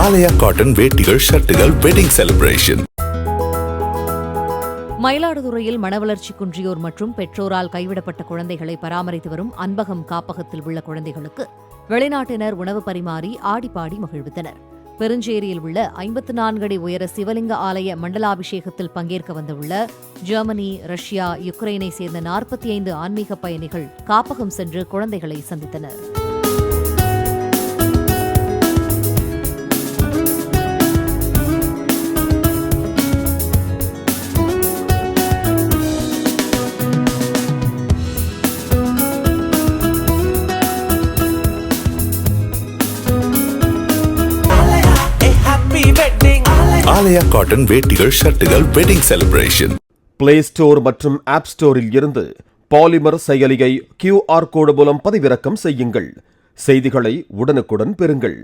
ஆலயா cotton வேட்டிகள் ஷர்ட்டுகள் wedding celebration. மயிலாடுதுறையில் மனவளர்ச்சி குன்றியோர் மற்றும் பெற்றோரால் கைவிடப்பட்ட குழந்தைகளை பராமரித்து வரும் அன்பகம் காப்பகத்தில் உள்ள குழந்தைகளுக்கு வெளிநாட்டினர் உணவு பரிமாறி ஆடிப்பாடி மகிழ்வித்தனர். பெருஞ்சேரியில் உள்ள 54 அடி உயர சிவலிங்க ஆலய மண்டலாபிஷேகத்தில் பங்கேற்க வந்துள்ள ஜெர்மனி, ரஷ்யா, யுக்ரைனை சேர்ந்த 45 ஆன்மீக பயணிகள் காப்பகம் சென்று குழந்தைகளை சந்தித்தனர். ஆலயா காட்டன் வேட்டிகள் ஷர்ட்டுகள் வெட்டிங் செலிப்ரேஷன். பிளே ஸ்டோர் மற்றும் ஆப் ஸ்டோரில் இருந்து பாலிமர் செயலியை QR கோடு மூலம் பதிவிறக்கம் செய்யுங்கள். செய்திகளை உடனுக்குடன் பெறுங்கள்.